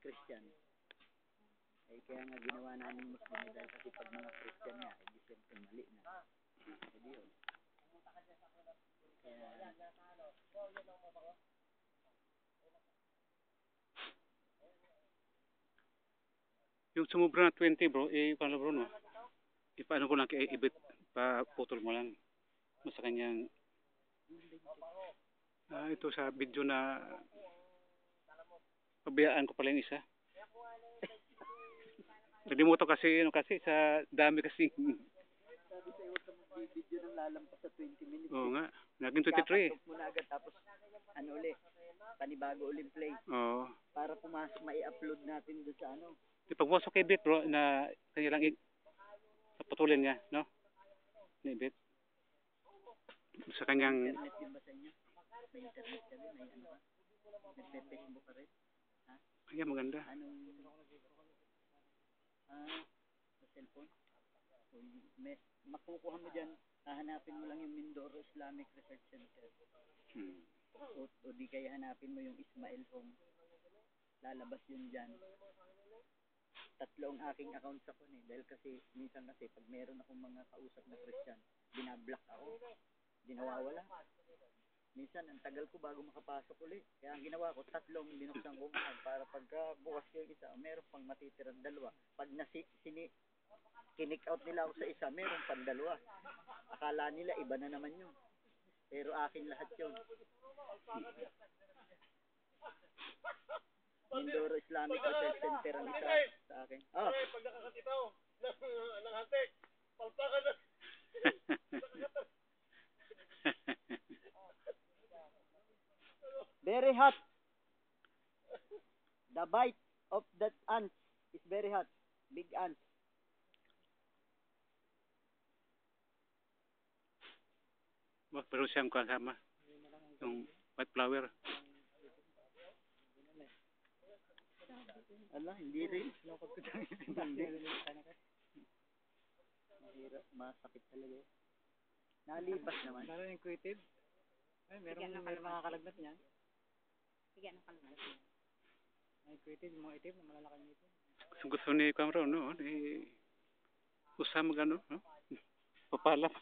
Christian. Eh, kaya nga ginawa namin Muslim dahil kasi pag mga Christian nga, eh, di siyempre mali na. Eh, di yun. Kaya, yung sumubra na 20 bro, eh paano bro no? Paano ko lang kay ibit pa putol mo lang sa kanyang ito sa video na pabayaan ko pala yung isa. Nalimutan kasi kasi sa dami kasi. sabi sa'yo, huwag ka mag-video ng lalampas sa 20 minutes. Oo nga, naging 23. Kakatok mo na agad tapos ano uli, panibago ulit play. Oo. Para pumasok, mai-upload natin doon sa ano. Pagpasok kay Bit bro na kanya lang naputulin niya, no? Ni Bit. Sa kanyang Internet din ba sa inyo? May internet ka rin, may ano ba? Nagpe-Facebook ka rin? Ha? kaya maganda. Anong, sa cellphone? So, makukuha mo dyan, hahanapin mo lang yung Mindoro Islamic Research Center. O di kaya hanapin mo yung Ismail Home. Lalabas yun dyan. 3 ang aking account sa kun eh. Dahil kasi, minsan kasi, pag meron akong mga kausap na Christian, binablock ako. Di nawawala. Minsan, ang tagal ko bago makapasok uli. Kaya ang ginawa ko, 3 binuksan ko para pagka bukas yung isa, meron pang matitirang 2. Pag kinik out nila ako sa isa, meron pang 2. Akala nila, iba na naman yun. Pero akin lahat yun. Mindoro Islamic Research Center ang isa sa akin. Oh. Pag nakakakitaw ng hantik, palpakan na. Very hot. The bite of that ant is very hot. Big ant. Pero siyang kasama yung white flower. Ala, hindi rin. Mahirap, masakit talaga yun. Nalipas naman. Meron yung creative. Ay, meron mga kalagnat niya. Sige, ano kalagnat niya? May creative, yung mga itim na malalaki nito. Gusto ni Cameron, no? Usama gano, no? Papalap.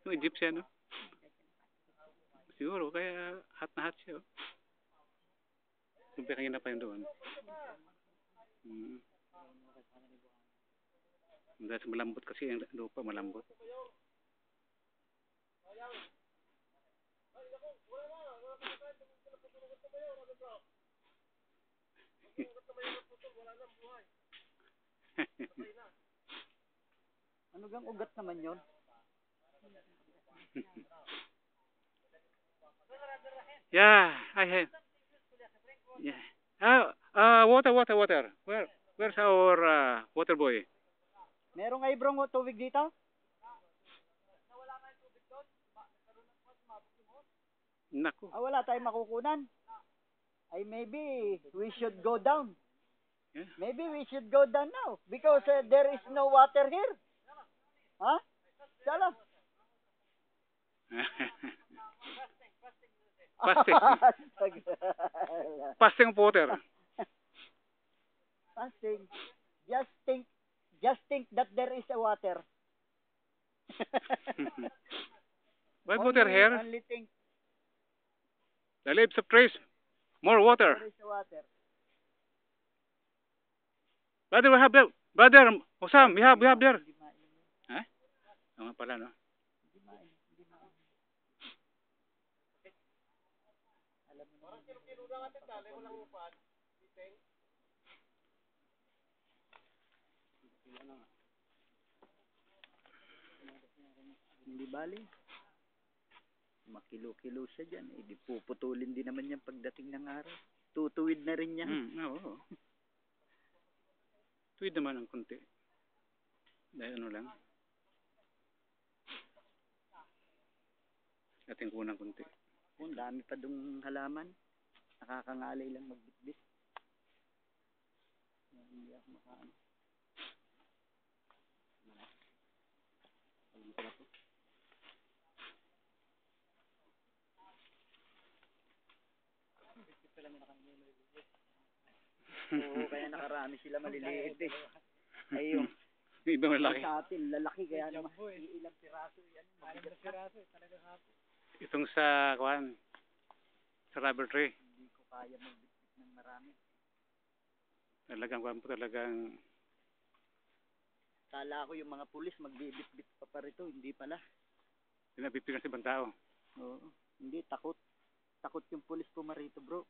yung Egyptian, no? Siguro, kaya hot na hot siya, oh. Lumpi kanina pa yun doon. Dahil sa malambot kasi, yung lupa malambot. Ano gang ugat naman yun? Yeah, I have. Yeah. Water. Where's our water boy? Merong ay brong tubig dito? Naku. Wala tayong makukunan. Ay maybe we should go down. Yeah. Maybe we should go down now because there is no water here. Huh? Sala. Fasting. Fasting of water. Fasting. Just think that there is a water. Why water here? Only think The leaves of trees. More water. there is a water. Brother, we have there. Brother, Osam, we have there. Ha? Oo nga pala, no? Hindi bali. Makilo-kilo siya dyan. Eh, di puputulin din naman yan pagdating ng araw. Tutuwid na rin yan. Oo. Tuwid naman ang konti. Dahil ano lang. Ating kunang konti. Ang dami pa dung halaman. Nakakangalay lang magbitbit. Hindi ako makaano. Alam ko na po. Oo, kaya nakarami sila maliliit eh. Ay yung Yung iba malaki. sa atin, lalaki kaya naman. Ilang piraso yan. Mabigat na. Itong sa, kuhan, sa rubber tree. Hindi ko kaya magbitbit ng marami. Talagang, kuhan po talagang, Kala ko yung mga pulis magbibit-bit pa rito. Hindi pala. pinapipigan sa ibang tao. Oo. Hindi, takot. Takot yung pulis pumarito, bro.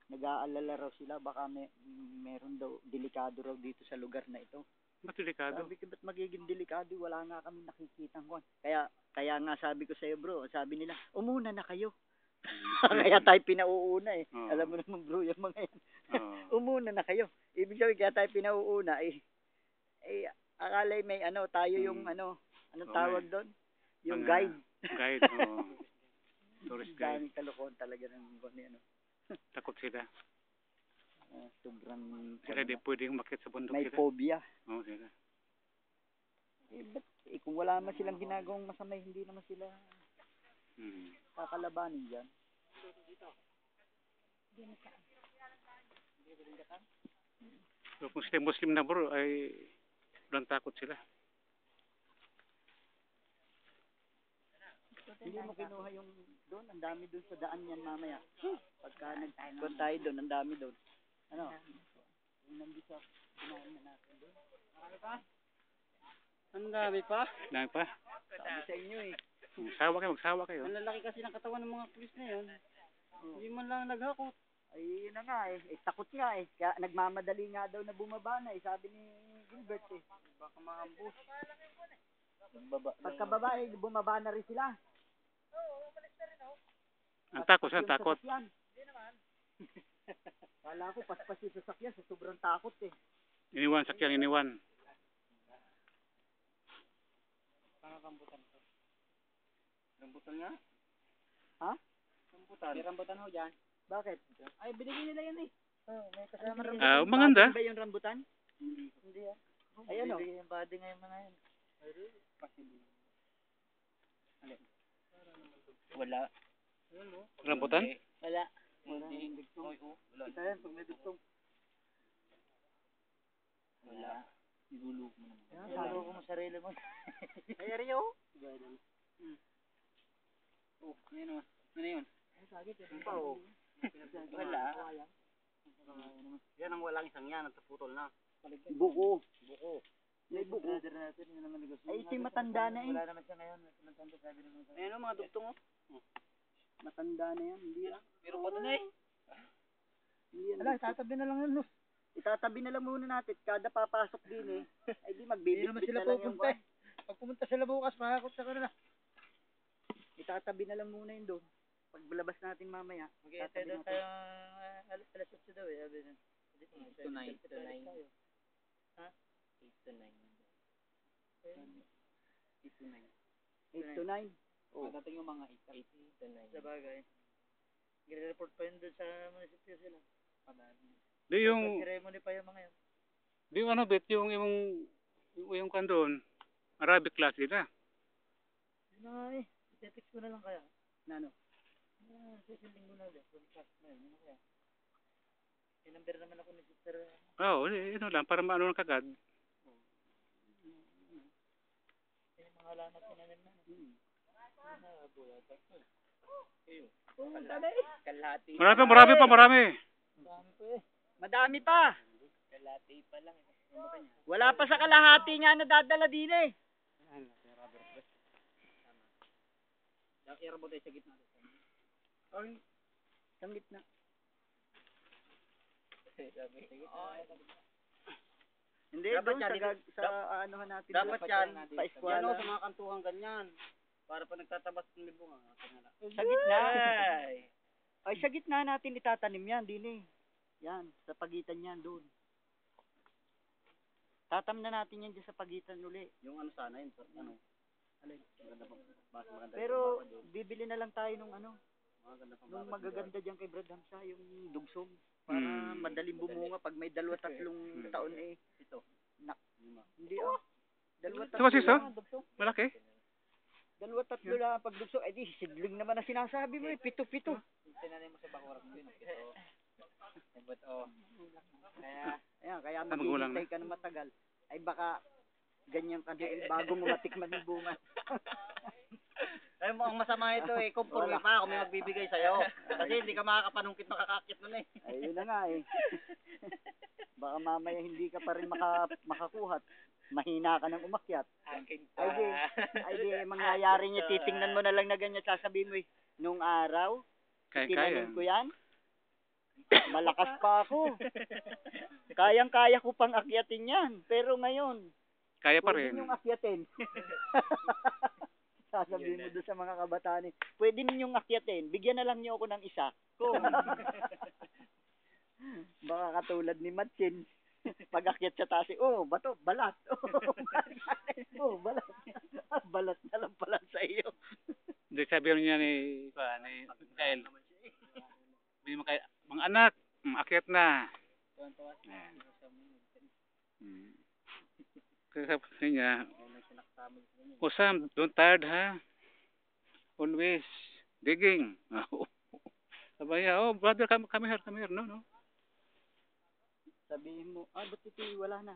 Nag-aalala raw sila. Baka meron daw, delikado raw dito sa lugar na ito. Ba't delikado? Sabi ko, ba't magiging delikado? Wala nga kami nakikitang kwan. Kaya nga sabi ko sa'yo, bro. Sabi nila, umuna na kayo. Kaya tayo pinauuna eh. Oo. Alam mo naman, bro, yung mga yan. Oo. Umuna na kayo. Ibig sabihin, kaya tayo pinauuna eh. Akala'y may tayo yung anong Oo, tawag doon? Yung Mga guide. Guide, oo. Tourist guide. Daming kalokohan talaga ng ano. Takot sila. Sobrang Sila di pwedeng umakyat sa bundok may sila. phobia. Oo, sila. Kung wala man silang ginagawang masama, hindi naman sila kakalabanin dyan. So, kung sila Muslim na bro, ay walang takot sila. Hindi mo kinuha yung doon, ang dami doon sa daan yan mamaya. Pagka nagkon tayo doon, ang dami doon. Ano? Yung nandito sa kumain na natin doon. Ang dami pa. Dami pa. Sabi sa inyo eh. Magsawa kayo. Ang lalaki kasi ng katawan ng mga pulis na yun. Hindi man lang naghakot. Ay, yun na nga eh. Takot nga eh. Kaya nagmamadali nga daw na bumaba na eh. Sabi ni Gilbert eh. Baka maambus. Pagka babae, bumaba na rin sila. Ang takot, Paspas ang yung takot. sasakyan. Kala ko paspas yung sasakyan sa sobrang takot eh. Iniwan, sakyang iniwan. Rambutan ko. Rambutan nga? Ha? Rambutan. May rambutan ho dyan. Bakit? Ay, binigyan nila yan eh. May kasama rambutan. Ah, maganda. Ba yung rambutan? Hindi ah. Ay ano? Bibigyan yung body ngayon mga yan. Wala. Rambutan? Wala. Kita yan, pag may dugtong. Wala. Igulog mo naman. Laro ko mo sarili mo. Ay, Aryo. Oh, ano yun? Wala. Yan ang walang isang yan, nagtaputol na. Buko. May buko. Brother natin, yun naman negosyo. Ay, ito'y matanda na eh. Wala naman siya ngayon, matanda sabi naman. Ayan o, mga dugtong o. Matanda na yan. Hindi yan. Meron pa doon eh. Hindi yan. Ala, tatabi na lang yun, no? Itatabi na lang muna natin. Kada papasok din eh. Ay di magbibitbit Hindi naman sila na lang yung pupunta eh. Pag pumunta sila bukas, makakot sa kanila. Itatabi na lang muna yun doon. Paglabas natin mamaya. Mag-iintay doon tayo, alas 8 daw eh. Sabi na. 8 to 9. 8 to 9. Ha? 8 to 9. 8 to 9. 8 to 9. Oh. Dating yung mga 8 to 9. Sa bagay. Gire-report pa yun doon sa munisipyo sila. Di yung, Ceremony pa yung mga yun. di yung ano bet, yung kan doon, Arabic class nila. Yun na nga eh. Text ko na lang kaya. Na ano? Sisinding mo na ulit. Kung class na yun. Yun kaya. May number naman ako ni Sister. Oo, ano lang, para maano ng kagad. Yung mga halaman tinanim na. Kalahati. Marami. Madami pa. Kalahati pa lang. Wala pa sa kalahati nga nadadala din eh. Irabot tayo sa gitna. Ay, sa gitna. Hindi, Dapat doon yan, sa anuhan natin. Dapat yan. Pa-eskwela. Yan o, sa mga kantuhan ganyan. Para pa nagtatabas ng libunga. Sa gitna. Ay, sa gitna natin itatanim yan, din eh. Yan, sa pagitan yan, doon. Tatam na natin yan dyan sa pagitan uli. Yung ano sana yun. Ano? Alin? Maganda pa. Mas maganda. Pero, bibili na lang tayo nung ano, Maganda pa. nung magaganda dyan kay Brad Hamsa, yung dugsong. Para madaling bumunga pag may 2-3 taon eh. Ito. Hindi oh. 2-3 Ito ba sis, oh? lang dugsong. Malaki. 2-3 lang pag dugsong. Eh di, sidling naman na sinasabi mo eh. 7-7. Tinanim mo sa bakurang din. Kaya magulang maghihintay ka na matagal. Ay baka ganyan ka din bago mo matikman yung bunga. Ay mo ang masama ito eh, kung purwi pa ako may magbibigay sa'yo. Kasi hindi ka makakapanungkit makakakit nun eh. Ay yun na nga eh. Baka mamaya hindi ka pa rin makakuha. Mahina ka ng umakyat. Ay di, mangyayari niya, titingnan mo na lang na ganyan, sasabihin mo eh, nung araw, tinanim ko yan, malakas pa ako. Kayang-kaya ko pang akyatin yan. Pero ngayon, Kaya pa pwede rin. ninyong akyatin. Sasabihin mo doon sa mga kabataan, pwede ninyong akyatin. Bigyan na lang niyo ako ng isa. Kung baka katulad ni Matchin, pag akyat sa taas, bato, balat. Balat. Balat na lang pala sa iyo. Hindi, sabi niya ni Mikael. Mga anak, akyat na. Ayan. Kaya sabi niya, Sam, don't tired ha. Always digging. Sabi niya, brother, come here. No. Sabihin mo, ba't ito wala na.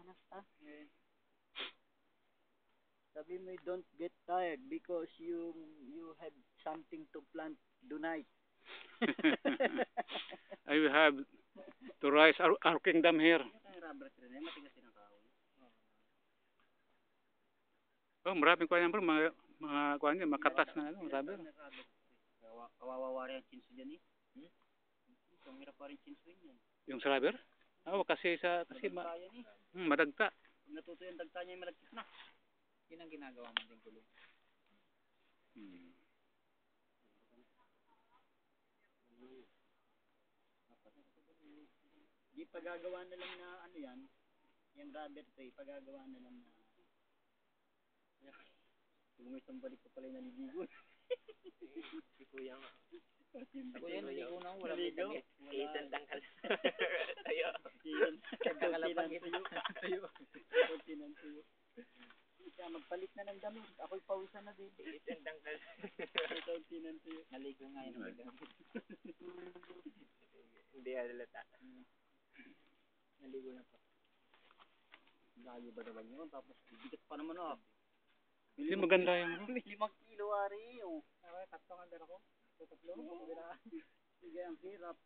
Sabihin mo, don't get tired because you have something to plant tonight. I will have to rise our kingdom here. Maraming kuha niya bro, mga kuha niya, makatas na rubber. Kawawa rin ang chinso dyan eh. Ang hirap pa rin chinso yan. Yung sa rubber? Kasi madagta. Pag natuto yung dagta niya, malagkit na. Yun ang ginagawa mo din kulong. Di pagagawa na lang na yan, yung rubber tray, pagagawa na lang na kung may sambalik ko pala yung naliligo. Si Kuya nga. Kuya, naligo na ako, walang may damit. Ethan tangkal. Tayo. Kagkalapang tuyo. Tuyo. Kaya magpalit na ng damit. Ako'y pawisan na din. Ethan tangkal. Tuyo. Naligo nga yun. Hindi halata. Naligo na pa. Layo ba naman yun? Tapos bigat pa naman Hindi maganda yung 5 kilo ari. Tatlo nga dala ko. Tatlo. Sige, ang hirap.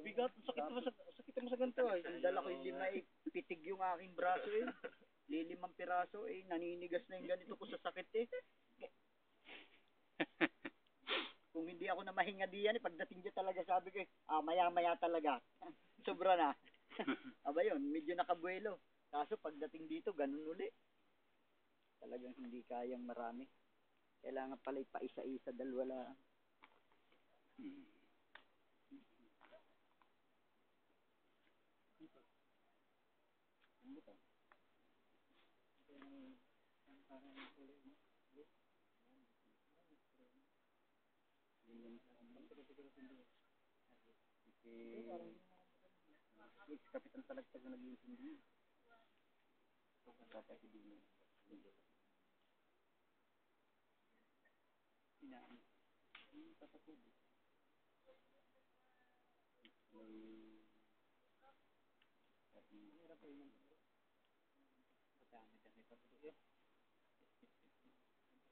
Bigat. Sakit mo sa ganito eh. Ang dala ko hindi maipitig yung aking braso eh. Lilimang piraso eh. Naninigas na yung ganito ko sa sakit eh. Kung hindi ako na mahinga diyan eh. Pagdating dyan talaga sabi ko eh. Maya-maya talaga. Sobra na. Aba yun, medyo nakabuelo. Kaso pagdating dito, ganun uli. Talagang hindi kayang marami. Kailangan pala pa-isa-isa, dalawa lang. Kapitan talagtag na nag-iintindi.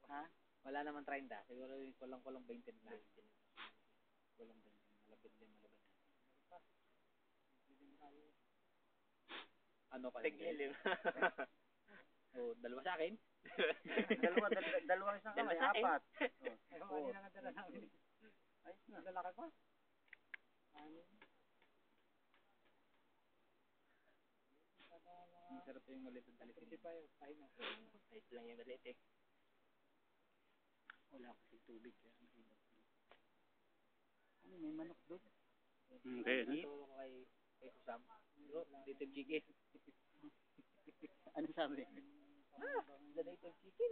Ha? Wala naman 30. Siguro kulang 20 na. Kulang 20. Malapit. Ano ka? Tigilin. Dalawa sa akin? dalawa isang kamay, 4. Ano na dala namin? Ayos na. Dala ka pa? Sarap yung maliit ang talit. Hindi pa yun. Ayos lang yung maliit eh. Wala kasi tubig. May manok doon? Hindi. Ito ko kay Kusam. Dito chicken. Ano sabi? Dito chicken.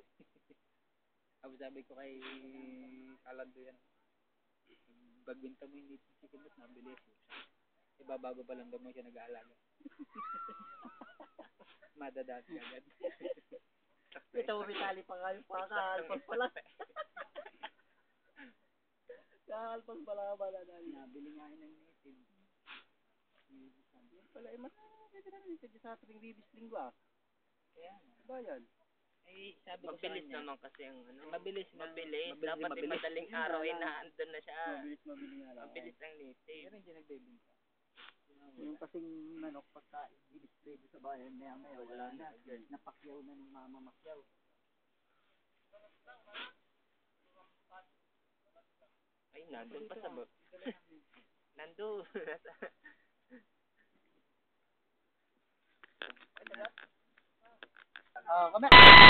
Sabi ko kay Kalando yan. Bagbinta mo yung dito chicken at nabili. Ibabago pa lang daw mo siya nag-aalaga. Madadati agad. Ito mo bitali pa kayo pa. Kahalpas pala. Kahalpas pala. Nabili nga yun ng native. Wala, pwede na rin sa tuwing bibis linggo ah. Kaya, Ba yan? eh, sabi ko sa Mabilis kanya, naman kasi ang ano. mabilis na. Mabilis. Mabilis, Dapat mabilis. madaling Yun araw, nga lang. inaandun na siya. Mabilis nga lang. Mabilis ang native. Pero hindi nagbebenta. Yung kasing manok pagka i-display sa bayan, maya wala na. Napakyaw na ng mama makyaw. Ay, nandun pa sa nandun. Kami